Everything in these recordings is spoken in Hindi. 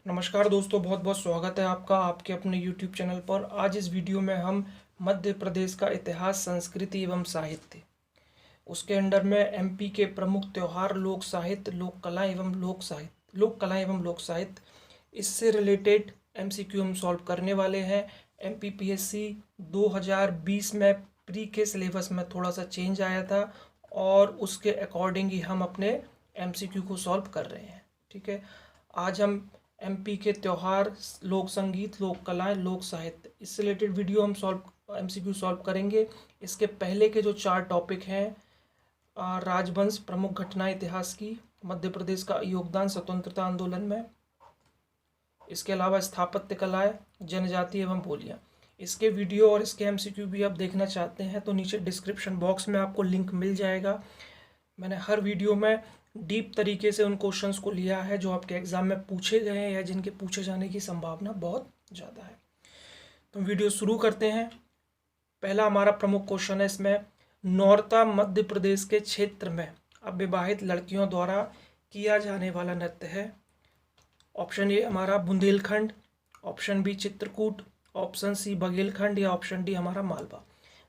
नमस्कार दोस्तों, बहुत बहुत स्वागत है आपका आपके अपने YouTube चैनल पर। आज इस वीडियो में हम मध्य प्रदेश का इतिहास, संस्कृति एवं साहित्य, उसके अंडर में MP के प्रमुख त्यौहार, लोक साहित्य, लोक कला एवं लोक साहित्य, इससे रिलेटेड MCQ हम सॉल्व करने वाले हैं। MPPSC 2020 में प्री के सिलेबस में थोड़ा सा चेंज आया था और उसके अकॉर्डिंग ही हम अपने MCQ को सॉल्व कर रहे हैं। ठीक है, आज हम MP के त्यौहार, लोक संगीत, लोक कलाएं, लोक साहित्य, इससे रिलेटेड वीडियो हम MCQ सॉल्व करेंगे। इसके पहले के जो 4 टॉपिक हैं, राजवंश, प्रमुख घटना इतिहास की, मध्य प्रदेश का योगदान स्वतंत्रता आंदोलन में, इसके अलावा स्थापत्य कलाएं, जनजाति एवं बोलियां, इसके वीडियो और इसके MCQ भी आप देखना चाहते हैं तो नीचे डिस्क्रिप्शन बॉक्स में आपको लिंक मिल जाएगा। मैंने हर वीडियो में डीप तरीके से उन क्वेश्चंस को लिया है जो आपके एग्ज़ाम में पूछे गए हैं या जिनके पूछे जाने की संभावना बहुत ज़्यादा है। तो वीडियो शुरू करते हैं। पहला हमारा प्रमुख क्वेश्चन है इसमें, नौरता मध्य प्रदेश के क्षेत्र में अविवाहित लड़कियों द्वारा किया जाने वाला नृत्य है। ऑप्शन ए हमारा Bundelkhand, option B Chitrakoot, option C Baghelkhand या ऑप्शन डी हमारा मालवा।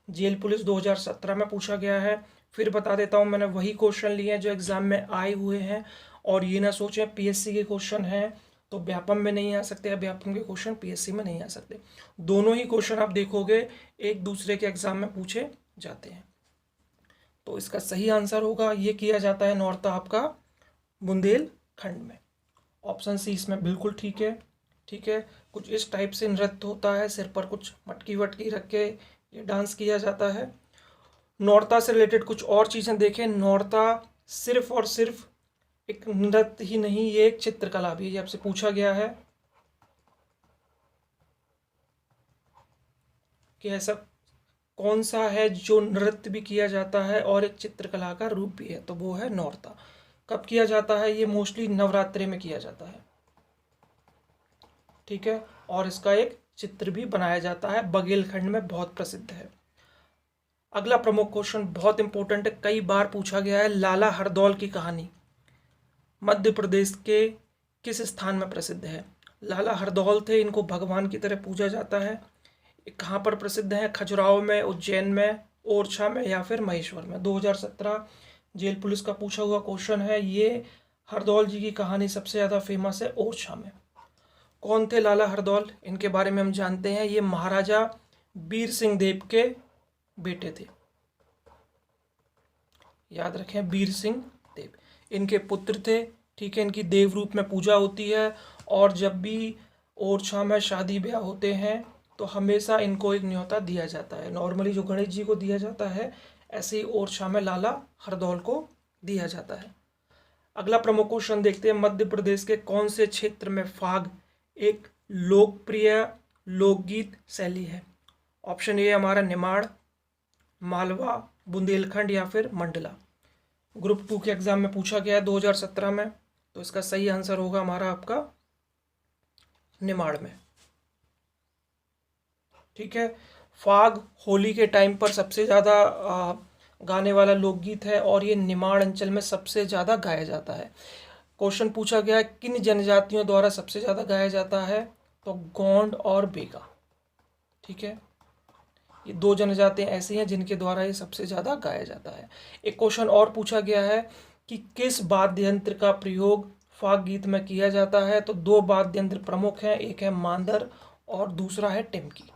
जेल पुलिस 2017 में पूछा गया है। फिर बता देता हूँ, मैंने वही क्वेश्चन लिए हैं जो एग्ज़ाम में आए हुए हैं और ये ना सोचें PSC के क्वेश्चन हैं तो व्यापम में नहीं आ सकते या व्यापम के क्वेश्चन PSC में नहीं आ सकते। दोनों ही क्वेश्चन आप देखोगे एक दूसरे के एग्ज़ाम में पूछे जाते हैं। तो इसका सही आंसर होगा, ये किया जाता है नौरता आपका बुंदेलखंड में। ऑप्शन सी इसमें बिल्कुल ठीक है। ठीक है, कुछ इस टाइप से नृत्य होता है, सिर पर कुछ मटकी वटकी रख के ये डांस किया जाता है। नौरता से रिलेटेड कुछ और चीज़ें देखें। नौरता सिर्फ और सिर्फ एक नृत्य ही नहीं, ये एक चित्रकला भी है। ये आपसे पूछा गया है कि ऐसा कौन सा है जो नृत्य भी किया जाता है और एक चित्रकला का रूप भी है, तो वो है नौरता। कब किया जाता है? ये मोस्टली नवरात्रि में किया जाता है। ठीक है, और इसका एक चित्र भी बनाया जाता है, बघेलखंड में बहुत प्रसिद्ध है। अगला प्रमुख क्वेश्चन बहुत इंपॉर्टेंट है, कई बार पूछा गया है। लाला हरदौल की कहानी मध्य प्रदेश के किस स्थान में प्रसिद्ध है? लाला हरदौल थे, इनको भगवान की तरह पूजा जाता है। कहाँ पर प्रसिद्ध है? खजुराहो में, उज्जैन में, ओरछा में या फिर महेश्वर में। 2017 जेल पुलिस का पूछा हुआ क्वेश्चन है। ये हरदौल जी की कहानी सबसे ज़्यादा फेमस है ओरछा में। कौन थे लाला हरदौल? इनके बारे में हम जानते हैं, ये महाराजा वीर सिंह देव के बेटे थे। याद रखें, वीर सिंह देव इनके पुत्र थे। ठीक है, इनकी देव रूप में पूजा होती है और जब भी ओरछा में शादी ब्याह होते हैं तो हमेशा इनको एक न्योता दिया जाता है। नॉर्मली जो गणेश जी को दिया जाता है, ऐसे ही ओरछा में लाला हरदौल को दिया जाता है। अगला प्रमुख क्वेश्चन देखते हैं, मध्य प्रदेश के कौन से क्षेत्र में फाग एक लोकप्रिय लोकगीत शैली है? ऑप्शन ए हमारा निमाड़, मालवा, बुंदेलखंड या फिर मंडला। ग्रुप 2 के एग्जाम में पूछा गया है 2017 में, तो इसका सही आंसर होगा हमारा आपका निमाड़ में। ठीक है, फाग होली के टाइम पर सबसे ज़्यादा गाने वाला लोकगीत है और ये निमाड़ अंचल में सबसे ज़्यादा गाया जाता है। क्वेश्चन पूछा गया है किन जनजातियों द्वारा सबसे ज़्यादा गाया जाता है? तो गोंड और बेगा। ठीक है, ये 2 जनजातियाँ ऐसी हैं जिनके द्वारा ये सबसे ज़्यादा गाया जाता है। एक क्वेश्चन और पूछा गया है कि किस वाद्य यंत्र का प्रयोग फाग गीत में किया जाता है? तो 2 वाद्य यंत्र प्रमुख हैं, एक है मांदर और दूसरा है टिमकी।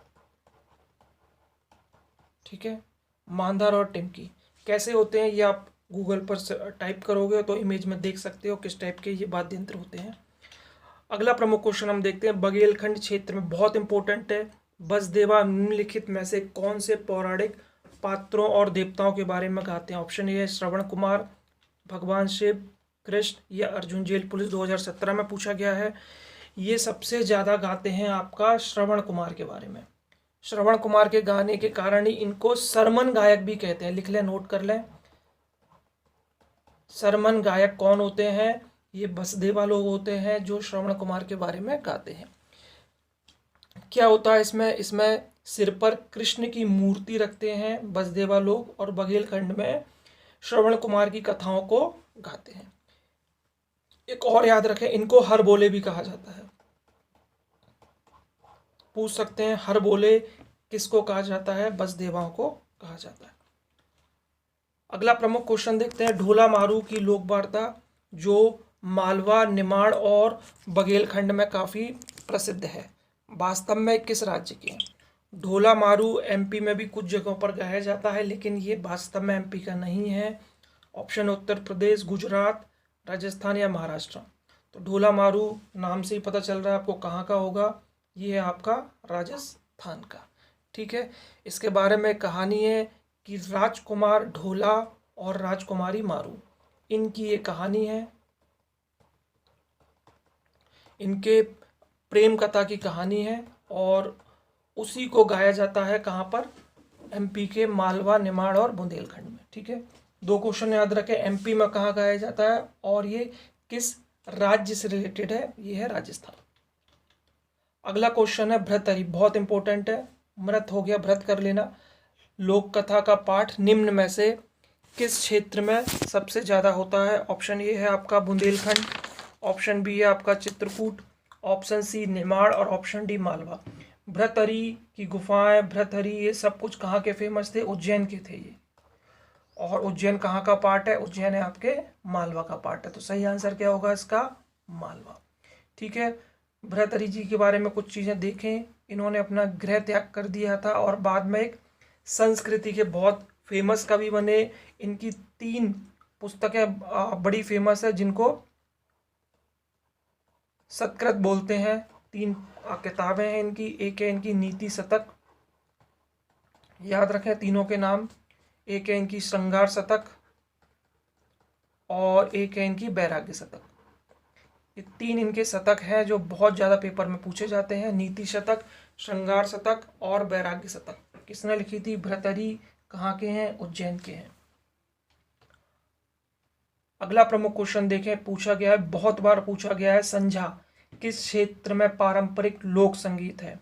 ठीक है, मांदर और टिमकी कैसे होते हैं ये आप गूगल पर टाइप करोगे तो इमेज में देख सकते हो किस टाइप के ये वाद्य यंत्र होते हैं। अगला प्रमुख क्वेश्चन हम देखते हैं, बघेलखंड क्षेत्र में बहुत इंपॉर्टेंट है। बसदेवा निम्नलिखित में से कौन से पौराणिक पात्रों और देवताओं के बारे में गाते हैं? ऑप्शन ए है श्रवण कुमार, भगवान शिव, कृष्ण या अर्जुन। जेल पुलिस 2017 में पूछा गया है। ये सबसे ज़्यादा गाते हैं आपका श्रवण कुमार के बारे में। श्रवण कुमार के गाने के कारण ही इनको सरमन गायक भी कहते हैं। लिख लें, नोट कर लें। सरमन गायक कौन होते हैं? ये बसदेवा लोग होते हैं जो श्रवण कुमार के बारे में गाते हैं। क्या होता है इसमें सिर पर कृष्ण की मूर्ति रखते हैं बसदेवा लोग और बघेलखंड में श्रवण कुमार की कथाओं को गाते हैं। एक और याद रखें, इनको हर बोले भी कहा जाता है। पूछ सकते हैं। हर बोले किसको कहा जाता है? बसदेवाओं को कहा जाता है। अगला प्रमुख क्वेश्चन देखते हैं। ढोला मारू की लोक वार्ता जो मालवा, निमाड़ और बघेलखंड में काफ़ी प्रसिद्ध है, वास्तव में किस राज्य की है? ढोला मारू एमपी में भी कुछ जगहों पर गाया जाता है, लेकिन ये वास्तव में एमपी का नहीं है। ऑप्शन उत्तर प्रदेश, गुजरात, राजस्थान या महाराष्ट्र। तो ढोला मारू नाम से ही पता चल रहा है आपको कहाँ का होगा, ये है आपका राजस्थान का। ठीक है, इसके बारे में कहानी है कि राजकुमार ढोला और राजकुमारी मारू, इनकी ये कहानी है, इनके प्रेम कथा की कहानी है और उसी को गाया जाता है कहाँ पर? एमपी के मालवा, निमाड़ और बुंदेलखंड में। ठीक है, 2 क्वेश्चन याद रखें। एमपी में कहाँ गाया जाता है और ये किस राज्य से रिलेटेड है? ये है राजस्थान। अगला क्वेश्चन है भ्रतहरि, बहुत इंपॉर्टेंट है। मृत हो गया, भ्रत कर लेना। लोक कथा का पाठ निम्न में से किस क्षेत्र में सबसे ज़्यादा होता है? ऑप्शन ए है आपका बुंदेलखंड, ऑप्शन बी है आपका चित्रकूट, ऑप्शन सी निमाड़ और ऑप्शन डी मालवा। भ्रतहरि की गुफाएं, भ्रतहरि, ये सब कुछ कहाँ के फेमस थे? उज्जैन के थे ये। और उज्जैन कहाँ का पार्ट है? उज्जैन है आपके मालवा का पार्ट है। तो सही आंसर क्या होगा इसका? मालवा। ठीक है, भ्रतहरि जी के बारे में कुछ चीज़ें देखें। इन्होंने अपना गृह त्याग कर दिया था और बाद में एक संस्कृति के बहुत फेमस कवि बने। इनकी 3 पुस्तकें बड़ी फेमस है, जिनको सत्कृत बोलते हैं। 3 किताबें हैं इनकी। एक है इनकी नीति शतक, याद रखें तीनों के नाम। एक है इनकी श्रृंगार शतक और एक है इनकी वैराग्य शतक। ये 3 इनके शतक हैं जो बहुत ज़्यादा पेपर में पूछे जाते हैं। नीति शतक, श्रृंगार शतक और वैराग्य शतक किसने लिखी थी? भ्रतहरि। कहाँ के हैं? उज्जैन के हैं। अगला प्रमुख क्वेश्चन देखें, पूछा गया है, बहुत बार पूछा गया है, संझा किस क्षेत्र में पारंपरिक लोक संगीत है?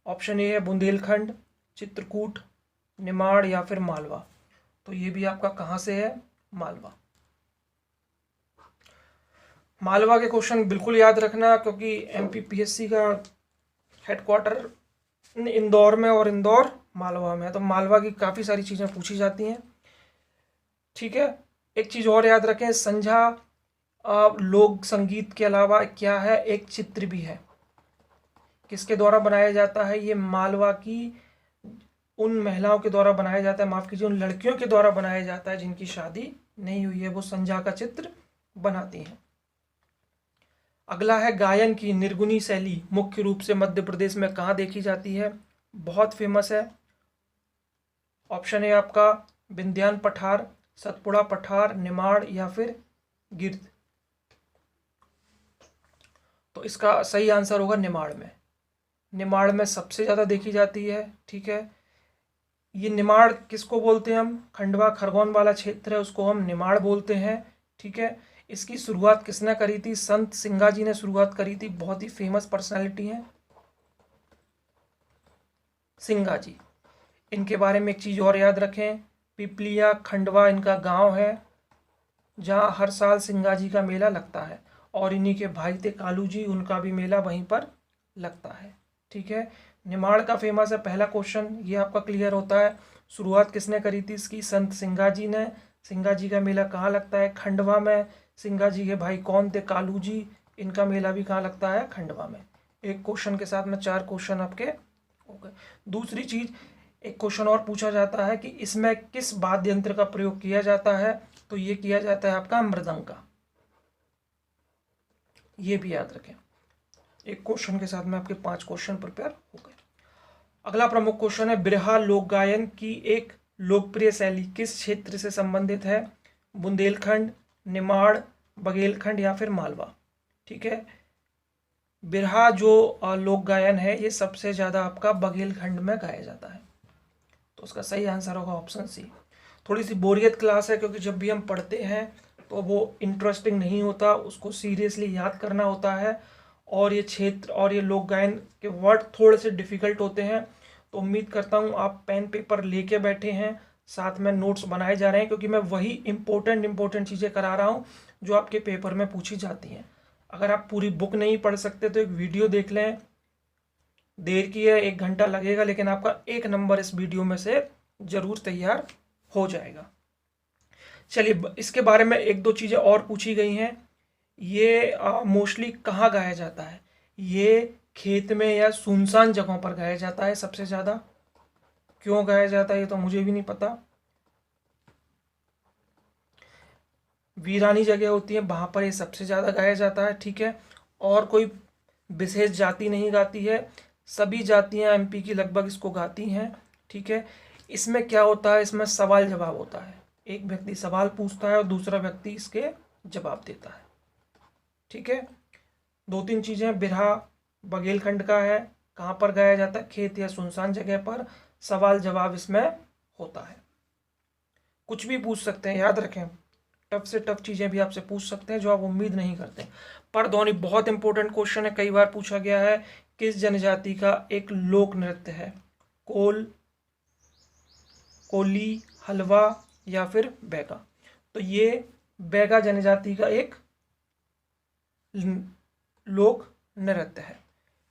ऑप्शन ए है बुंदेलखंड, चित्रकूट, निमाड़ या फिर मालवा। तो ये भी आपका कहाँ से है? मालवा। मालवा के क्वेश्चन बिल्कुल याद रखना, क्योंकि एमपीपीएससी का हेडक्वार्टर इंदौर में और इंदौर मालवा में है, तो मालवा की काफ़ी सारी चीज़ें पूछी जाती हैं। ठीक है, एक चीज़ और याद रखें, संझा लोक संगीत के अलावा क्या है? एक चित्र भी है। किसके द्वारा बनाया जाता है? ये मालवा की उन महिलाओं के द्वारा बनाया जाता है, माफ़ कीजिए, उन लड़कियों के द्वारा बनाया जाता है जिनकी शादी नहीं हुई है, वो संझा का चित्र बनाती हैं। अगला है गायन की निर्गुणी शैली मुख्य रूप से मध्य प्रदेश में कहाँ देखी जाती है? बहुत फेमस है। ऑप्शन है आपका विंध्यान पठार, सतपुड़ा पठार, निमाड़ या फिर गिर्द। तो इसका सही आंसर होगा निमाड़ में। निमाड़ में सबसे ज़्यादा देखी जाती है। ठीक है, ये निमाड़ किसको बोलते हैं हम? खंडवा खरगोन वाला क्षेत्र है, उसको हम निमाड़ बोलते हैं। ठीक है, इसकी शुरुआत किसने करी थी? संत सिंगा जी ने शुरुआत करी थी। बहुत ही फेमस पर्सनालिटी हैं सिंगा जी। इनके बारे में एक चीज़ और याद रखें, पिपलिया खंडवा इनका गांव है, जहां हर साल सिंगा जी का मेला लगता है और इन्हीं के भाई थे कालू जी, उनका भी मेला वहीं पर लगता है। ठीक है, निमाड़ का फेमस है। पहला क्वेश्चन ये आपका क्लियर होता है। शुरुआत किसने करी थी इसकी? संत सिंगा जी ने। सिंगा जी का मेला कहाँ लगता है? खंडवा में। सिंगा जी के भाई कौन थे? कालू जी। इनका मेला भी कहाँ लगता है? खंडवा में। एक क्वेश्चन के साथ में 4 क्वेश्चन आपके हो गए। दूसरी चीज, एक क्वेश्चन और पूछा जाता है कि इसमें किस वाद्य यंत्र का प्रयोग किया जाता है? तो ये किया जाता है आपका मृदंग का। ये भी याद रखें। एक क्वेश्चन के साथ में आपके 5 क्वेश्चन प्रिपेयर हो गए। अगला प्रमुख क्वेश्चन है, बिरहा लोक गायन की एक लोकप्रिय शैली किस क्षेत्र से संबंधित है? बुंदेलखंड, निमाड़, बघेलखंड या फिर मालवा। ठीक है, बिरहा जो लोक गायन है ये सबसे ज़्यादा आपका बघेलखंड में गाया जाता है। तो उसका सही आंसर होगा ऑप्शन सी। थोड़ी सी बोरियत क्लास है, क्योंकि जब भी हम पढ़ते हैं तो वो इंटरेस्टिंग नहीं होता, उसको सीरियसली याद करना होता है, और ये क्षेत्र और ये लोक गायन के वर्ड थोड़े से डिफ़िकल्ट होते हैं। तो उम्मीद करता हूँ आप पेन पेपर लेके बैठे हैं, साथ में नोट्स बनाए जा रहे हैं, क्योंकि मैं वही इम्पोर्टेंट चीज़ें करा रहा हूँ जो आपके पेपर में पूछी जाती हैं। अगर आप पूरी बुक नहीं पढ़ सकते तो एक वीडियो देख लें, देर की है, 1 घंटा लगेगा, लेकिन आपका 1 नंबर इस वीडियो में से जरूर तैयार हो जाएगा। चलिए, इसके बारे में 1-2 चीज़ें और पूछी गई हैं। ये मोस्टली कहाँ गाया जाता है? ये खेत में या सुनसान जगहों पर गाया जाता है सबसे ज़्यादा। क्यों गाया जाता है ये तो मुझे भी नहीं पता। वीरानी जगह होती है वहाँ पर ये सबसे ज़्यादा गाया जाता है, ठीक है। और कोई विशेष जाति नहीं गाती है, सभी जातियाँ एमपी की लगभग इसको गाती हैं, ठीक है। इसमें क्या होता है, इसमें सवाल जवाब होता है, एक व्यक्ति सवाल पूछता है और दूसरा व्यक्ति इसके जवाब देता है, ठीक है। 2-3 चीज़ें, बिरहा बघेलखंड का है, कहाँ पर गाया जाता है, खेत या सुनसान जगह पर, सवाल जवाब इसमें होता है। कुछ भी पूछ सकते हैं, याद रखें, टफ से टफ चीज़ें भी आपसे पूछ सकते हैं जो आप उम्मीद नहीं करते। परधौनी बहुत इंपॉर्टेंट क्वेश्चन है, कई बार पूछा गया है। किस जनजाति का एक लोक नृत्य है? कोल, कोली, हलवा या फिर बैगा? तो ये बैगा जनजाति का एक लोक नृत्य है,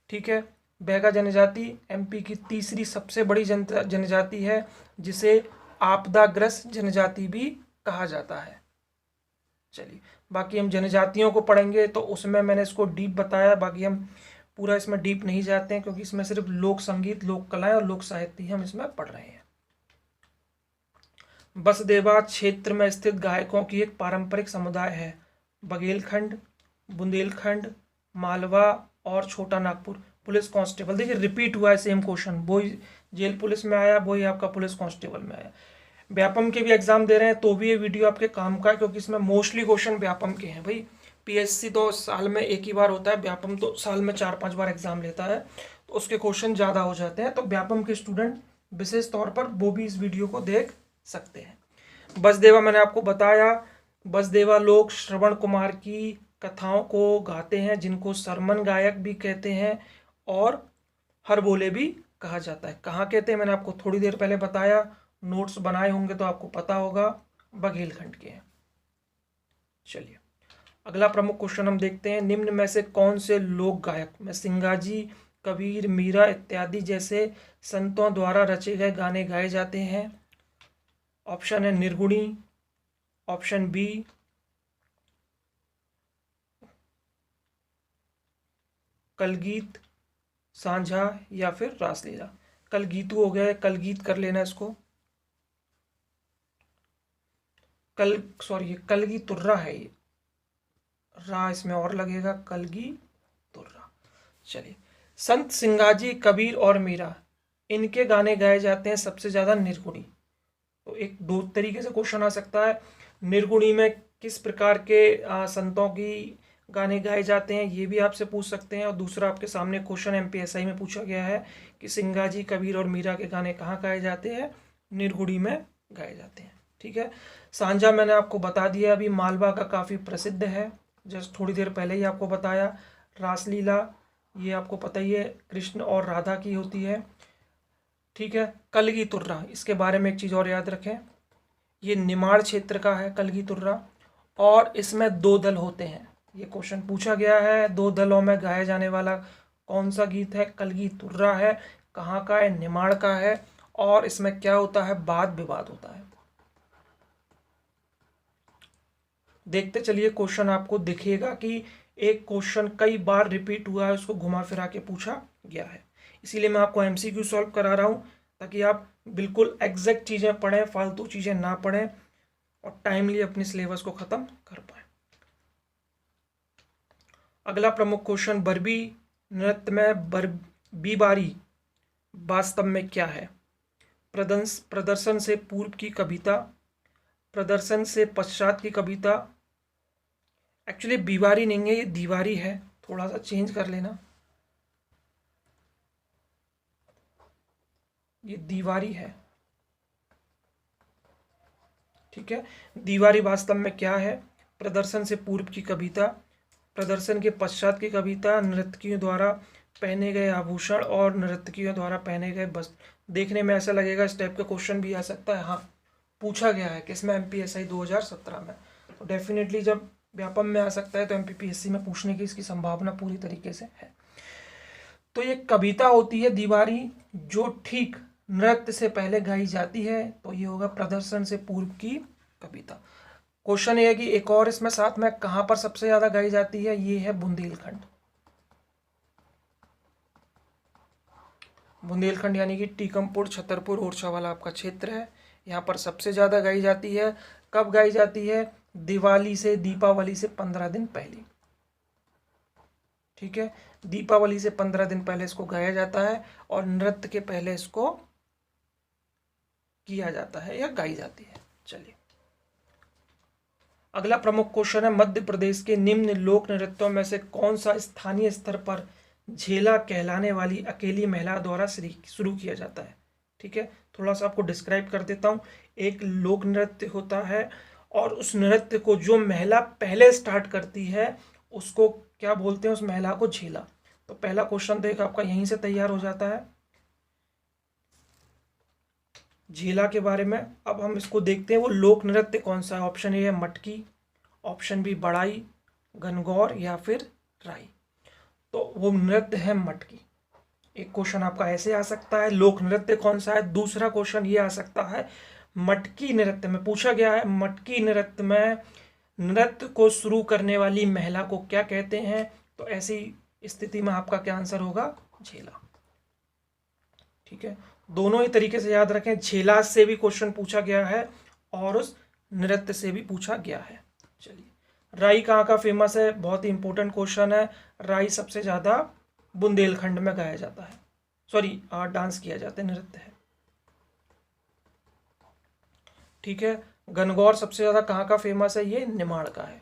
ठीक है। बैगा जनजाति एमपी की तीसरी सबसे बड़ी जनजाति है, जिसे आपदाग्रस्त जनजाति भी कहा जाता है। चलिए, बाकी हम जनजातियों को पढ़ेंगे तो उसमें मैंने इसको डीप बताया, बाकी हम पूरा इसमें डीप नहीं जाते हैं क्योंकि इसमें सिर्फ लोक संगीत, लोक कलाएं और लोक साहित्य हम इसमें पढ़ रहे हैं। बसदेवा क्षेत्र में स्थित गायकों की एक पारंपरिक समुदाय है। बघेलखंड, बुंदेलखंड, मालवा और छोटा नागपुर। पुलिस कांस्टेबल, देखिए रिपीट हुआ है सेम क्वेश्चन, वही जेल पुलिस में आया, वही आपका पुलिस कांस्टेबल में आया। व्यापम के भी एग्जाम दे रहे हैं तो भी ये वीडियो आपके काम का है, क्योंकि इसमें मोस्टली क्वेश्चन व्यापम के हैं। भाई पीएससी तो साल में एक ही बार होता है, व्यापम तो साल में 4-5 बार एग्जाम लेता है, तो उसके क्वेश्चन ज़्यादा हो जाते हैं। तो व्यापम के स्टूडेंट विशेष तौर पर वो भी इस वीडियो को देख सकते हैं। बसदेवा मैंने आपको बताया, बसदेवा लोग श्रवण कुमार की कथाओं को गाते हैं, जिनको सरमन गायक भी कहते हैं और हरबोले भी कहा जाता है। कहाँ कहते हैं मैंने आपको थोड़ी देर पहले बताया, नोट्स बनाए होंगे तो आपको पता होगा, बघेलखंड के हैं। चलिए, अगला प्रमुख क्वेश्चन हम देखते हैं। निम्न में से कौन से लोक गायक में सिंगाजी, कबीर, मीरा इत्यादि जैसे संतों द्वारा रचे गए गाने गाए जाते हैं? ऑप्शन है निर्गुणी, ऑप्शन बी कलगीत, सांझा या फिर रासलीला। कलगीतू हो गया है, कलगीत कर लेना इसको। कलगी तुर्रा है, ये रा इसमें और लगेगा, कलगी तुर्रा। चलिए, संत सिंगाजी, कबीर और मीरा, इनके गाने गाए जाते हैं सबसे ज़्यादा निर्गुणी। तो एक 2 तरीके से क्वेश्चन आ सकता है, निर्गुणी में किस प्रकार के संतों की गाने गाए जाते हैं, ये भी आपसे पूछ सकते हैं। और दूसरा आपके सामने क्वेश्चन एमपीएसआई में पूछा गया है कि सिंगाजी, कबीर और मीरा के गाने कहाँ गाए जाते हैं? निर्गुणी में गाए जाते हैं, ठीक है। सांझा मैंने आपको बता दिया अभी, मालवा का काफ़ी प्रसिद्ध है, जस्ट थोड़ी देर पहले ही आपको बताया। रासलीला ये आपको पता ही है, कृष्ण और राधा की होती है, ठीक है। कलगी तुर्रा, इसके बारे में एक चीज़ और याद रखें, ये निमाड़ क्षेत्र का है कलगी तुर्रा, और इसमें 2 दल होते हैं। ये क्वेश्चन पूछा गया है, 2 दलों में गाया जाने वाला कौन सा गीत है? कलगी तुर्रा है। कहाँ का है? निमाड़ का है। और इसमें क्या होता है? वाद विवाद होता है। देखते चलिए, क्वेश्चन आपको दिखेगा कि एक क्वेश्चन कई बार रिपीट हुआ है, उसको घुमा फिरा के पूछा गया है, इसीलिए मैं आपको एमसीक्यू सॉल्व करा रहा हूँ, ताकि आप बिल्कुल एग्जैक्ट चीज़ें पढ़ें, फालतू चीज़ें ना पढ़ें और टाइमली अपने सिलेबस को ख़त्म कर पाएँ। अगला प्रमुख क्वेश्चन, बरबी नृत्य में बीबारी वास्तव में क्या है? प्रदर्शन से पूर्व की कविता, प्रदर्शन से पश्चात की कविता। एक्चुअली बीबारी नहीं है, ये दीवारी है, थोड़ा सा चेंज कर लेना, ये दीवारी है, ठीक है। दीवारी वास्तव में क्या है? प्रदर्शन से पूर्व की कविता, प्रदर्शन के पश्चात की कविता, नर्तकियों द्वारा पहने गए आभूषण और नर्तकियों द्वारा पहने गए वस्त्र। देखने में ऐसा लगेगा इस टाइप का क्वेश्चन भी आ सकता है, हाँ पूछा गया है किसमें? एमपीएसआई 2017 में। तो डेफिनेटली जब व्यापम में आ सकता है तो एमपीपीएससी में पूछने की इसकी संभावना पूरी तरीके से है। तो ये कविता होती है दीवारी, जो ठीक नृत्य से पहले गाई जाती है, तो ये होगा प्रदर्शन से पूर्व की कविता। क्वेश्चन ये है कि एक और इसमें साथ में कहाँ पर सबसे ज्यादा गाई जाती है, ये है बुंदेलखंड। बुंदेलखंड यानी कि टीकमपुर, छतरपुर, ओरछा वाला आपका क्षेत्र है, यहाँ पर सबसे ज़्यादा गाई जाती है। कब गाई जाती है? दिवाली से, दीपावली से 15 दिन पहले। ठीक है, दीपावली से 15 दिन पहले इसको गाया जाता है और नृत्य के पहले इसको किया जाता है या गाई जाती है। चलिए, अगला प्रमुख क्वेश्चन है, मध्य प्रदेश के निम्न लोक नृत्यों में से कौन सा स्थानीय स्तर पर झेला कहलाने वाली अकेली महिला द्वारा शुरू किया जाता है? ठीक है, थोड़ा सा आपको डिस्क्राइब कर देता हूँ। एक लोक नृत्य होता है और उस नृत्य को जो महिला पहले स्टार्ट करती है उसको क्या बोलते हैं? उस महिला को झेला। तो पहला क्वेश्चन तो एक आपका यहीं से तैयार हो जाता है झेला के बारे में। अब हम इसको देखते हैं वो लोक नृत्य कौन सा है। ऑप्शन ए है मटकी, ऑप्शन बी बड़ाई, गणगौर या फिर राई। तो वो नृत्य है मटकी। एक क्वेश्चन आपका ऐसे आ सकता है, लोक नृत्य कौन सा है। दूसरा क्वेश्चन ये आ सकता है, मटकी नृत्य में पूछा गया है, मटकी नृत्य में नृत्य को शुरू करने वाली महिला को क्या कहते हैं? तो ऐसी स्थिति में आपका क्या आंसर होगा? झेला। ठीक है, दोनों ही तरीके से याद रखें, झेला से भी क्वेश्चन पूछा गया है और उस नृत्य से भी पूछा गया है। चलिए, राई कहाँ का फेमस है? बहुत ही इंपॉर्टेंट क्वेश्चन है। राई सबसे ज्यादा बुंदेलखंड में गाया जाता है, सॉरी डांस किया जाता है, नृत्य है। ठीक है, गणगौर सबसे ज्यादा कहाँ का फेमस है? ये निमाड़ का है।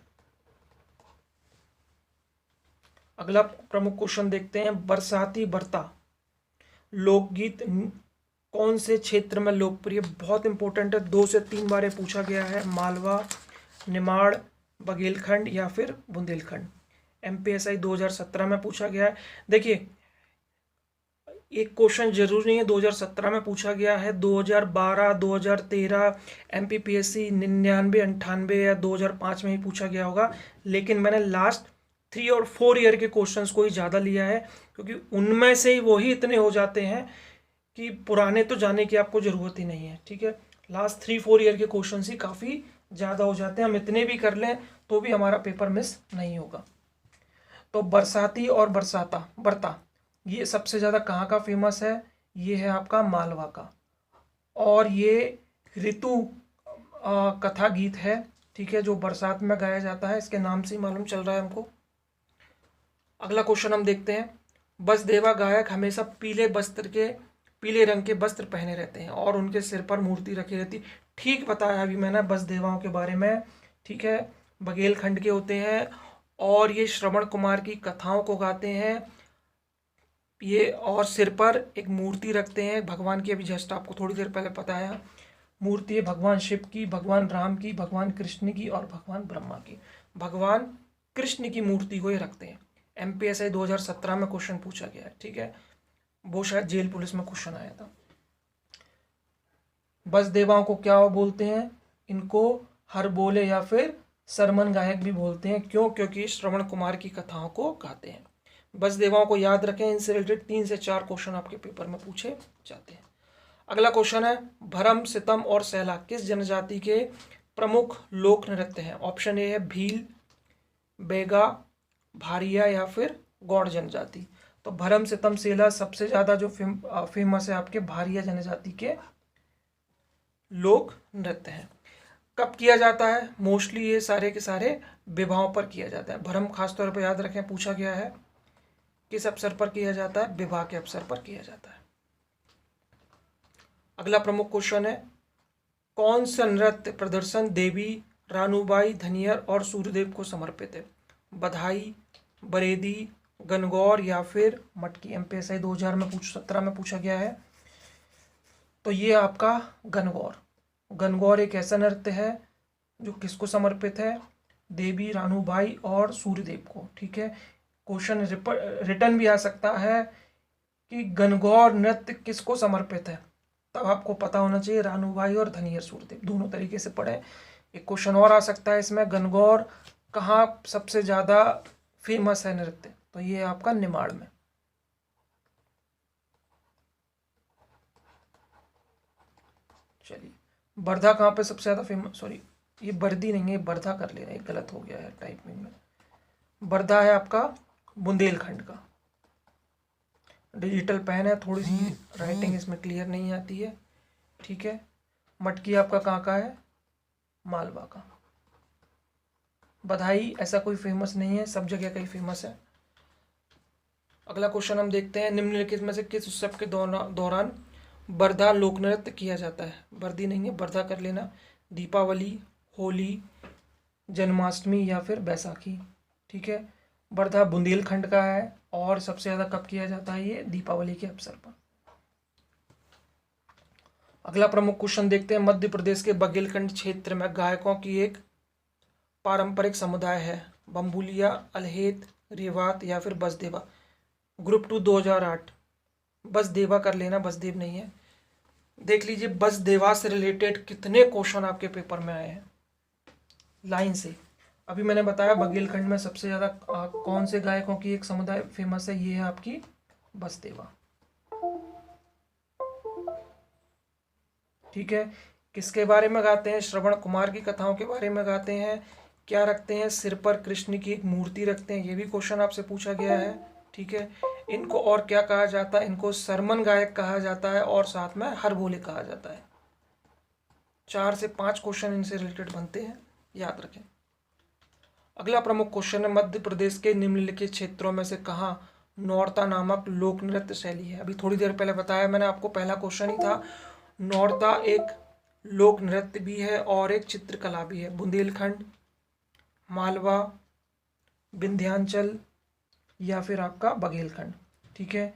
अगला प्रमुख क्वेश्चन देखते हैं, बरसाती बरता लोकगीत कौन से क्षेत्र में लोकप्रिय? बहुत इंपॉर्टेंट है, 2 से 3 बार पूछा गया है। मालवा, निमाड़, बघेलखंड या फिर बुंदेलखंड। MPSI 2017 में पूछा गया है। देखिए, एक क्वेश्चन जरूर नहीं है 2017 में पूछा गया है, 2012, 2013, MPPSC 99, 98 या 2005 में ही पूछा गया होगा। लेकिन मैंने लास्ट 3 और 4 ईयर के क्वेश्चंस को ही ज़्यादा लिया है, क्योंकि उनमें से ही वही इतने हो जाते हैं कि पुराने तो जाने की आपको ज़रूरत ही नहीं है। ठीक है, लास्ट 3-4 ईयर के क्वेश्चंस ही काफ़ी ज़्यादा हो जाते हैं। हम इतने भी कर लें तो भी हमारा पेपर मिस नहीं होगा। तो बरसाती और बरता ये सबसे ज़्यादा कहाँ का फेमस है? ये है आपका मालवा का, और ये ऋतु कथा गीत है। ठीक है, जो बरसात में गाया जाता है, इसके नाम से ही मालूम चल रहा है हमको। अगला क्वेश्चन हम देखते हैं, बसदेवा गायक हमेशा पीले रंग के वस्त्र पहने रहते हैं और उनके सिर पर मूर्ति रखी रहती। ठीक बताया अभी मैंने बसदेवाओं के बारे में। ठीक है, बघेलखंड के होते हैं और ये श्रवण कुमार की कथाओं को गाते हैं ये, और सिर पर एक मूर्ति रखते हैं भगवान की। अभी जस्ट आपको थोड़ी देर पहले बताया, मूर्ति है भगवान शिव की, भगवान राम की, भगवान कृष्ण की और भगवान ब्रह्मा की। भगवान कृष्ण की मूर्ति को ये रखते हैं। MPSI 2017 में क्वेश्चन पूछा गया है। ठीक है, वो शायद जेल पुलिस में क्वेश्चन आया था। बसदेवाओं को क्या बोलते हैं? इनको हर बोले या फिर सरमन गायक भी बोलते हैं। क्यों? क्योंकि श्रवण कुमार की कथाओं को गाते हैं। बसदेवाओं को याद रखें, इनसे रिलेटेड 3 से 4 क्वेश्चन आपके पेपर में पूछे जाते हैं। अगला क्वेश्चन है, भरम, सितम और सैला किस जनजाति के प्रमुख लोक नृत्य हैं? ऑप्शन ए है भील, बेगा, भारिया या फिर गौड़ जनजाति। तो भरम, सितम, सेला सबसे ज्यादा जो फेमस है आपके भारिया जनजाति के लोक नृत्य हैं। कब किया जाता है? मोस्टली ये सारे के सारे विवाहों पर किया जाता है। भरम खासतौर पर याद रखें, पूछा गया है किस अवसर पर किया जाता है? विवाह के अवसर पर किया जाता है। अगला प्रमुख क्वेश्चन है, कौन सा नृत्य प्रदर्शन देवी रानूबाई, धनियर और सूर्यदेव को समर्पित है? बधाई, बरेदी, गणगौर या फिर मटकी। MPSI 2017 में पूछा गया है। तो ये आपका गणगौर। गणगौर एक ऐसा नृत्य है जो किसको समर्पित है? देवी रानूबाई और सूर्यदेव को। ठीक है, क्वेश्चन रिटर्न भी आ सकता है कि गणगौर नृत्य किसको समर्पित है, तब आपको पता होना चाहिए रानूबाई और धनियर सूर्यदेव, दोनों तरीके से पढ़े। एक क्वेश्चन और आ सकता है इसमें, गणगौर कहाँ सबसे ज़्यादा फेमस है नृत्य? तो ये आपका निमाड़ में। चलिए, वर्धा कहाँ पे सबसे ज़्यादा फेमस, सॉरी ये बर्दी नहीं है, वर्धा कर ले रहे हैं, गलत हो गया है टाइपिंग में। वर्धा है आपका बुंदेलखंड का। डिजिटल पेन है, थोड़ी सी राइटिंग इसमें क्लियर नहीं आती है, ठीक है। मटकी आपका कहाँ का है, मालवा का। बधाई ऐसा कोई फेमस नहीं है, सब जगह का ही फेमस है। अगला क्वेश्चन हम देखते हैं, निम्नलिखित में से किस उत्सव के दौरान वर्धा लोक नृत्य किया जाता है। वर्दी नहीं है, वर्धा कर लेना। दीपावली, होली, जन्माष्टमी या फिर बैसाखी, ठीक है। वर्धा बुंदेलखंड का है और सबसे ज़्यादा कब किया जाता है, ये दीपावली के अवसर पर। अगला प्रमुख क्वेश्चन देखते हैं, मध्य प्रदेश के बघेलखंड क्षेत्र में गायकों की एक पारंपरिक समुदाय है। बम्बुलिया, अल्हेत, रेवात या फिर बसदेवा। ग्रुप 2 2008, बसदेवा कर लेना, बसदेव नहीं है। देख लीजिए बसदेवा से रिलेटेड कितने क्वेश्चन आपके पेपर में आए हैं लाइन से। अभी मैंने बताया बघेलखंड में सबसे ज़्यादा कौन से गायकों की एक समुदाय फेमस है, ये है आपकी बसदेवा, ठीक है। किसके बारे में गाते हैं, श्रवण कुमार की कथाओं के बारे में गाते हैं। क्या रखते हैं, सिर पर कृष्ण की एक मूर्ति रखते हैं, ये भी क्वेश्चन आपसे पूछा गया है, ठीक है। इनको और क्या कहा जाता है, इनको सरमन गायक कहा जाता है और साथ में हर बोले कहा जाता है। 4 से 5 क्वेश्चन इनसे रिलेटेड बनते हैं, याद रखें। अगला प्रमुख क्वेश्चन है, मध्य प्रदेश के निम्नलिखित क्षेत्रों में से कहाँ नौरता नामक लोक नृत्य शैली है। अभी थोड़ी देर पहले बताया मैंने आपको, पहला क्वेश्चन ही था। नौरता एक लोक नृत्य भी है और एक चित्रकला भी है। बुंदेलखंड, मालवा, विंध्याचल या फिर आपका बघेलखंड, ठीक है।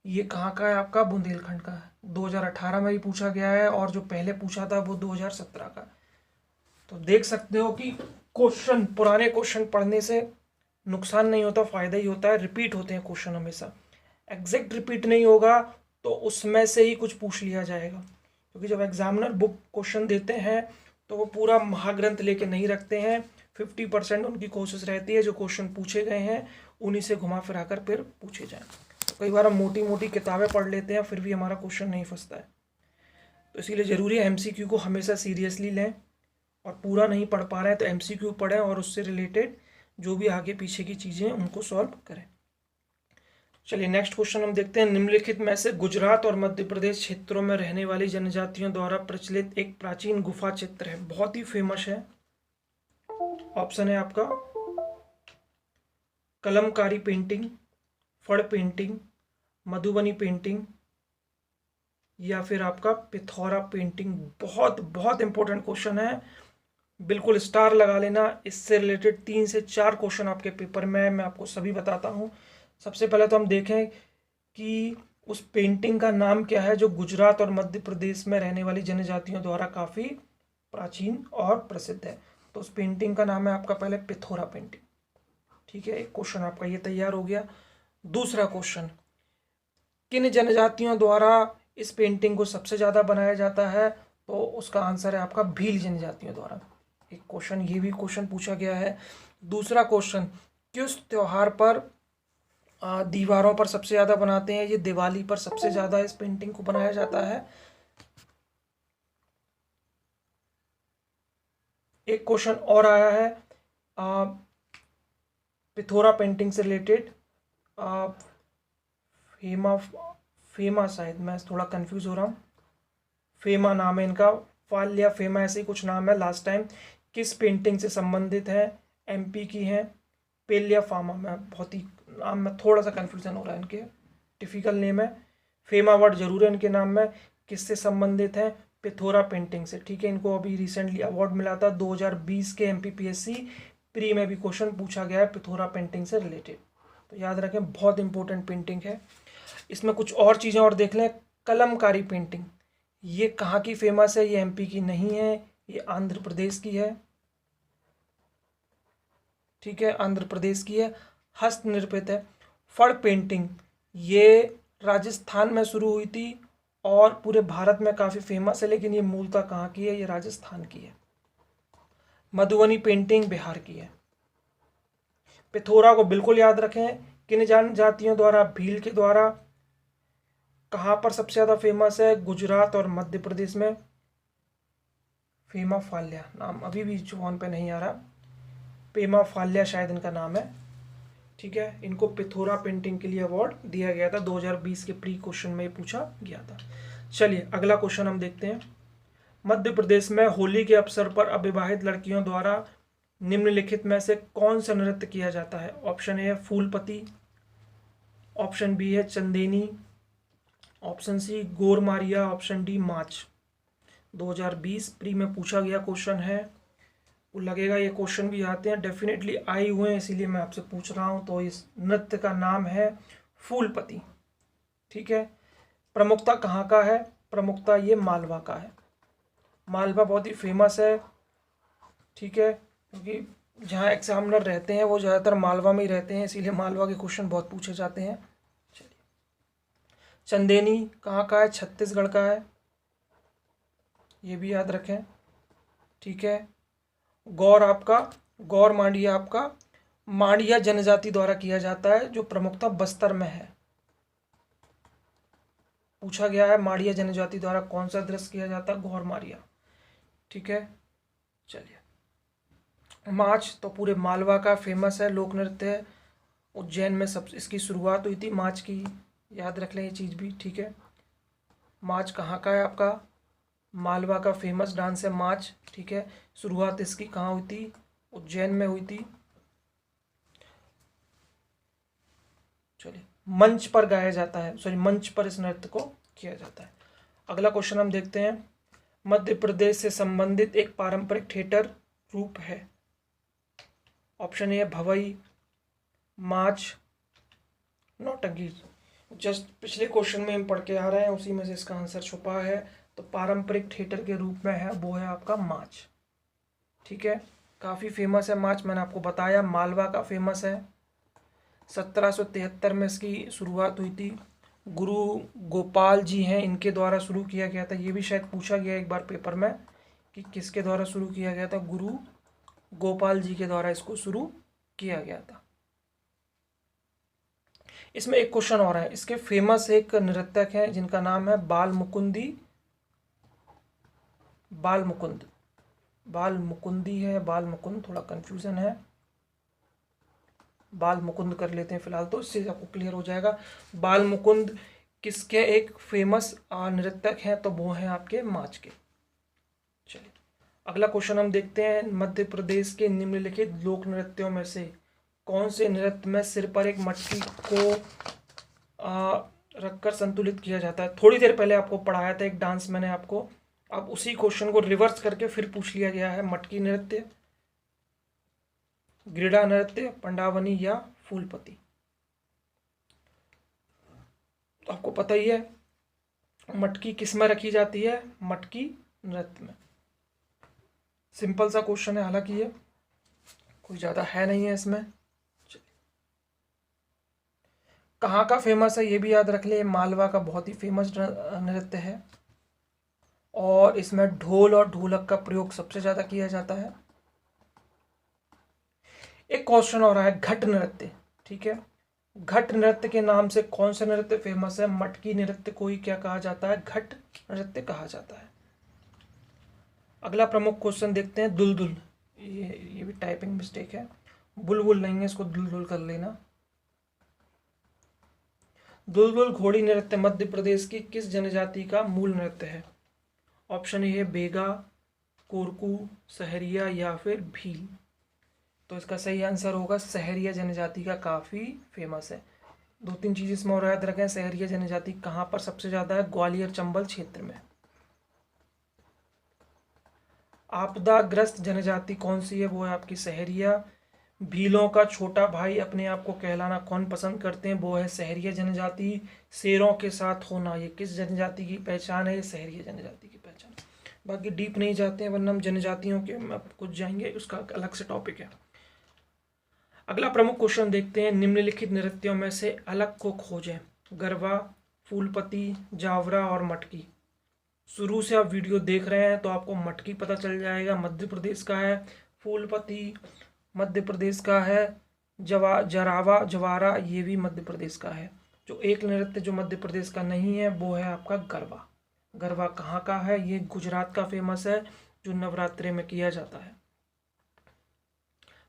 ये कहाँ का है, आपका बुंदेलखंड का है। 2018 में ही पूछा गया है और जो पहले पूछा था वो 2017 का। तो देख सकते हो कि क्वेश्चन, पुराने क्वेश्चन पढ़ने से नुकसान नहीं होता, फायदा ही होता है। रिपीट होते हैं क्वेश्चन हमेशा, एग्जैक्ट रिपीट नहीं होगा तो उसमें से ही कुछ पूछ लिया जाएगा, क्योंकि जब एग्जामिनर बुक क्वेश्चन देते हैं तो वो पूरा महाग्रंथ लेके नहीं रखते हैं। 50% उनकी कोशिश रहती है जो क्वेश्चन पूछे गए हैं उन्हीं से घुमा फिरा कर फिर पूछे जाएं। तो कई बार हम मोटी मोटी किताबें पढ़ लेते हैं फिर भी हमारा क्वेश्चन नहीं फंसता है। तो इसीलिए ज़रूरी है MCQ को हमेशा सीरियसली लें, और पूरा नहीं पढ़ पा रहे हैं तो MCQ पढ़ें और उससे रिलेटेड जो भी आगे पीछे की चीज़ें हैं उनको सॉल्व करें। चलिए नेक्स्ट क्वेश्चन हम देखते हैं, निम्नलिखित में से गुजरात और मध्य प्रदेश क्षेत्रों में रहने वाली जनजातियों द्वारा प्रचलित एक प्राचीन गुफा चित्र है, बहुत ही फेमस है। ऑप्शन है आपका कलमकारी पेंटिंग, फड़ पेंटिंग, मधुबनी पेंटिंग या फिर आपका पिथौरा पेंटिंग। बहुत बहुत इंपॉर्टेंट क्वेश्चन है, बिल्कुल स्टार लगा लेना। इससे रिलेटेड 3 से 4 क्वेश्चन आपके पेपर में मैं आपको सभी बताता हूँ। सबसे पहले तो हम देखें कि उस पेंटिंग का नाम क्या है जो गुजरात और मध्य प्रदेश में रहने वाली जनजातियों द्वारा काफ़ी प्राचीन और प्रसिद्ध है। तो उस पेंटिंग का नाम है आपका पहले पिथौरा पेंटिंग, ठीक है। एक क्वेश्चन आपका ये तैयार हो गया। दूसरा क्वेश्चन, किन जनजातियों द्वारा इस पेंटिंग को सबसे ज़्यादा बनाया जाता है, तो उसका आंसर है आपका भील जनजातियों द्वारा। एक क्वेश्चन, ये भी क्वेश्चन पूछा गया है। दूसरा क्वेश्चन, किस त्योहार पर दीवारों पर सबसे ज़्यादा बनाते हैं, ये दिवाली पर सबसे ज़्यादा इस पेंटिंग को बनाया जाता है। एक क्वेश्चन और आया है पिथौरा पेंटिंग से रिलेटेड, फेमा शायद, मैं थोड़ा कंफ्यूज हो रहा हूँ, फेमा नाम है इनका, फाल या फेमा ऐसे ही कुछ नाम है लास्ट टाइम। किस पेंटिंग से संबंधित है, MP की है। पेल या फामा, में बहुत ही नाम में थोड़ा सा कन्फ्यूजन हो रहा है, इनके टिपिकल नेम है। फेमा वर्ड जरूर है इनके नाम में। किससे संबंधित है, पिथौरा पेंटिंग से, ठीक है। इनको अभी रिसेंटली अवार्ड मिला था 2020 के MPPSC प्री में भी क्वेश्चन पूछा गया है पिथौरा पेंटिंग से रिलेटेड, तो याद रखें बहुत इंपॉर्टेंट पेंटिंग है। इसमें कुछ और चीज़ें और देख लें। कलमकारी पेंटिंग, ये कहाँ की फेमस है, ये MP की नहीं है, ये आंध्र प्रदेश की है, ठीक है, आंध्र प्रदेश की है, हस्तनिर्मित है। फड़ पेंटिंग, ये राजस्थान में शुरू हुई थी और पूरे भारत में काफ़ी फेमस है, लेकिन ये मूलतः कहाँ की है, ये राजस्थान की है। मधुबनी पेंटिंग बिहार की है। पिथौरा को बिल्कुल याद रखें, किन जनजातियों द्वारा, भील के द्वारा। कहाँ पर सबसे ज़्यादा फेमस है, गुजरात और मध्य प्रदेश में। फेमा फाल्या नाम अभी भी जुबान पे नहीं आ रहा, पेमा फाल्या शायद इनका नाम है, ठीक है। इनको पिथोरा पेंटिंग के लिए अवार्ड दिया गया था, 2020 के प्री क्वेश्चन में पूछा गया था। चलिए अगला क्वेश्चन हम देखते हैं। मध्य प्रदेश में होली के अवसर पर अविवाहित लड़कियों द्वारा निम्नलिखित में से कौन सा नृत्य किया जाता है? ऑप्शन ए है फूलपति, ऑप्शन बी है Chandaini, option C Gormaria, option D Mach. 2020 pre में पूछा गया क्वेश्चन है, वो लगेगा ये क्वेश्चन भी आते हैं, डेफिनेटली आए हुए हैं, इसीलिए मैं आपसे पूछ रहा हूँ। तो इस नृत्य का नाम है फूलपति, ठीक है। प्रमुखता कहाँ का है? प्रमुखता ये मालवा का है। मालवा बहुत ही फेमस है, ठीक है, क्योंकि जहाँ एग्जामिनर रहते हैं वो ज़्यादातर मालवा में ही रहते हैं, इसीलिए मालवा के क्वेश्चन बहुत पूछे जाते हैं। चलिए, चंदेनी कहाँ का है? छत्तीसगढ़ का है, ये भी याद रखें, ठीक है। गौर मांडिया आपका मांडिया जनजाति द्वारा किया जाता है, जो प्रमुखता बस्तर में है। पूछा गया है मांडिया जनजाति द्वारा कौन सा नृत्य किया जाता है? गौर मारिया, ठीक है। चलिए, माच तो पूरे मालवा का फेमस है, लोक नृत्य है। उज्जैन में सब इसकी शुरुआत हुई थी माच की, याद रख लें ये चीज़ भी, ठीक है। माच कहाँ का है? आपका मालवा का फेमस डांस है माच, ठीक है। शुरुआत इसकी कहाँ हुई थी? उज्जैन में हुई थी। चलिए, मंच पर गाया जाता है, सॉरी मंच पर इस नृत्य को किया जाता है। अगला क्वेश्चन हम देखते हैं। मध्य प्रदेश से संबंधित एक पारंपरिक थिएटर रूप है। ऑप्शन ए है भवई, माच, नौटंकी। जस्ट पिछले क्वेश्चन में हम पढ़ के आ रहे हैं, उसी में से इसका आंसर छुपा है। तो पारंपरिक थिएटर के रूप में है वो है आपका माच, ठीक है। काफ़ी फेमस है माच, मैंने आपको बताया मालवा का फेमस है। 1773 में इसकी शुरुआत हुई थी। गुरु गोपाल जी हैं, इनके द्वारा शुरू किया गया था। ये भी शायद पूछा गया एक बार पेपर में कि किसके द्वारा शुरू किया गया था? गुरु गोपाल जी के द्वारा इसको शुरू किया गया था। इसमें एक क्वेश्चन और है, इसके फेमस एक नृत्यक हैं जिनका नाम है बाल मुकुंदी है, बाल मुकुंद, थोड़ा कंफ्यूजन है, बाल मुकुंद कर लेते हैं फिलहाल, तो इससे आपको क्लियर हो जाएगा। बाल मुकुंद किसके एक फेमस नृत्यक हैं? तो वो हैं आपके माच के। चलिए, अगला क्वेश्चन हम देखते हैं। मध्य प्रदेश के निम्नलिखित लोक नृत्यों में से कौन से नृत्य में सिर पर एक मटकी को रखकर संतुलित किया जाता है? थोड़ी देर पहले आपको पढ़ाया था एक डांस मैंने आपको, अब उसी क्वेश्चन को रिवर्स करके फिर पूछ लिया गया है। मटकी नृत्य, ग्रीड़ा नृत्य, पंडावनी या फूलपति। तो आपको पता ही है मटकी किस में रखी जाती है? मटकी नृत्य में। सिंपल सा क्वेश्चन है, हालांकि ये कोई ज़्यादा है नहीं है इसमें। कहाँ का फेमस है ये भी याद रख ले, मालवा का बहुत ही फेमस नृत्य है, और इसमें ढोल और ढोलक का प्रयोग सबसे ज़्यादा किया जाता है। एक क्वेश्चन और है घट नृत्य, ठीक है। घट नृत्य के नाम से कौन सा नृत्य फेमस है? मटकी नृत्य को ही क्या कहा जाता है? घट नृत्य कहा जाता है। अगला प्रमुख क्वेश्चन देखते हैं, दुलदुल। ये भी टाइपिंग मिस्टेक है, बुलबुल नहीं है, इसको दुलदुल कर लेना। दुलदुल घोड़ी नृत्य मध्य प्रदेश की किस जनजाति का मूल नृत्य है? ऑप्शन ए है बेगा, कोरकू, सहरिया या फिर भील। तो इसका सही आंसर होगा सहरिया जनजाति का, काफ़ी फेमस है। 2-3 चीज़ इसमें और याद रखें। सहरिया जनजाति कहाँ पर सबसे ज़्यादा है? ग्वालियर चंबल क्षेत्र में। आपदाग्रस्त जनजाति कौन सी है? वो है आपकी सहरिया। भीलों का छोटा भाई अपने आप को कहलाना कौन पसंद करते हैं? वो है सहरिया जनजाति। शेरों के साथ होना, ये किस जनजाति की पहचान है? ये सहरिया जनजाति की पहचान। बाकी डीप नहीं जाते हैं, वरना हम जनजातियों के कुछ जाएंगे, उसका अलग से टॉपिक है। अगला प्रमुख क्वेश्चन देखते हैं, निम्नलिखित नृत्यों में से अलग को खोजें। गरबा, फूलपति, जावरा और मटकी। शुरू से आप वीडियो देख रहे हैं तो आपको मटकी पता चल जाएगा, मध्य प्रदेश का है। फूलपति मध्य प्रदेश का है। जवारा ये भी मध्य प्रदेश का है। जो एक नृत्य जो मध्य प्रदेश का नहीं है वो है आपका गरबा। गरबा कहाँ का है? ये गुजरात का फेमस है। जो नवरात्रि में किया जाता है।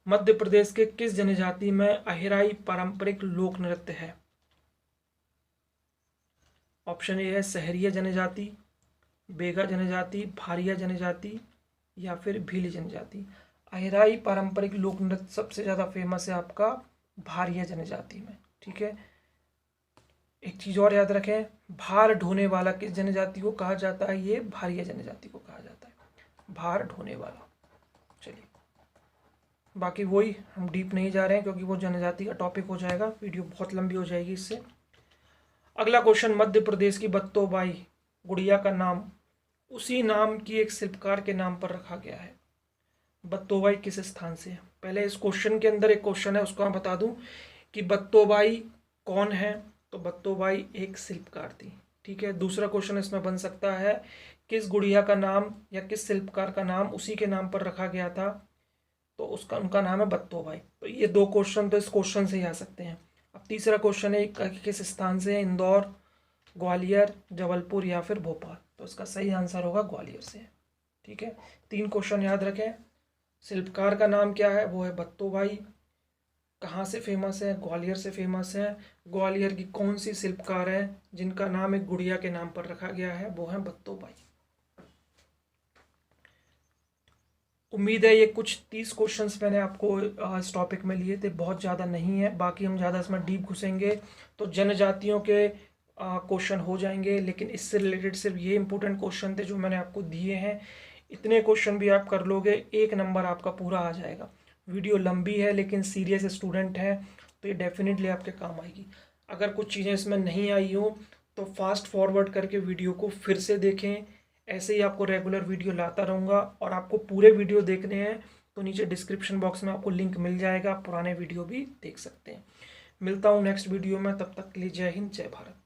मध्य प्रदेश के किस जनजाति में अहिराई पारंपरिक लोक नृत्य है? ऑप्शन ए है सहरिया जनजाति, बेगा जनजाति, भारिया जनजाति या फिर भील जनजाति। अहिराई पारंपरिक लोक नृत्य सबसे ज़्यादा फेमस है आपका भारिया जनजाति में। ठीक है, एक चीज़ और याद रखें, भार ढोने वाला किस जनजाति को कहा जाता है? ये भारिया जनजाति को कहा जाता है, भार ढोने वाला। चलिए, बाकी वही, हम डीप नहीं जा रहे हैं क्योंकि वो जनजाति का टॉपिक हो जाएगा, वीडियो बहुत लंबी हो जाएगी इससे। अगला क्वेश्चन, मध्य प्रदेश की बत्तोबाई गुड़िया का नाम उसी नाम की एक शिल्पकार के नाम पर रखा गया है। बत्तोबाई किस स्थान से है? पहले इस क्वेश्चन के अंदर एक क्वेश्चन है, उसको मैं बता दूं कि बत्तोबाई कौन है। तो बत्तोबाई एक शिल्पकार थी। ठीक है, दूसरा क्वेश्चन इसमें बन सकता है किस गुड़िया का नाम या किस शिल्पकार का नाम उसी के नाम पर रखा गया था? तो उनका नाम है बत्तोबाई। तो ये दो क्वेश्चन तो इस क्वेश्चन से ही आ सकते हैं। अब तीसरा क्वेश्चन है किस स्थान से है? इंदौर, ग्वालियर, जबलपुर या फिर भोपाल। तो इसका सही आंसर होगा ग्वालियर से। ठीक है, 3 क्वेश्चन याद रखें। शिल्पकार का नाम क्या है? वो है बत्तोबाई। कहाँ से फेमस है? ग्वालियर से फेमस है। ग्वालियर की कौन सी शिल्पकार है जिनका नाम एक गुड़िया के नाम पर रखा गया है? वो है बत्तोबाई। उम्मीद है ये कुछ 30 क्वेश्चंस मैंने आपको इस टॉपिक में लिए थे, बहुत ज़्यादा नहीं है। बाकी हम ज़्यादा इसमें डीप घुसेंगे तो जनजातियों के क्वेश्चन हो जाएंगे, लेकिन इससे रिलेटेड सिर्फ ये इंपॉर्टेंट क्वेश्चन थे जो मैंने आपको दिए हैं। इतने क्वेश्चन भी आप कर लोगे, 1 नंबर आपका पूरा आ जाएगा। वीडियो लंबी है लेकिन सीरियस स्टूडेंट हैं तो ये डेफिनेटली आपके काम आएगी। अगर कुछ चीज़ें इसमें नहीं आई हो तो फास्ट फॉरवर्ड करके वीडियो को फिर से देखें। ऐसे ही आपको रेगुलर वीडियो लाता रहूँगा। और आपको पूरे वीडियो देखने हैं तो नीचे डिस्क्रिप्शन बॉक्स में आपको लिंक मिल जाएगा, आप पुराने वीडियो भी देख सकते हैं। मिलता हूँ नेक्स्ट वीडियो में, तब तक के लिए जय हिंद, जय भारत।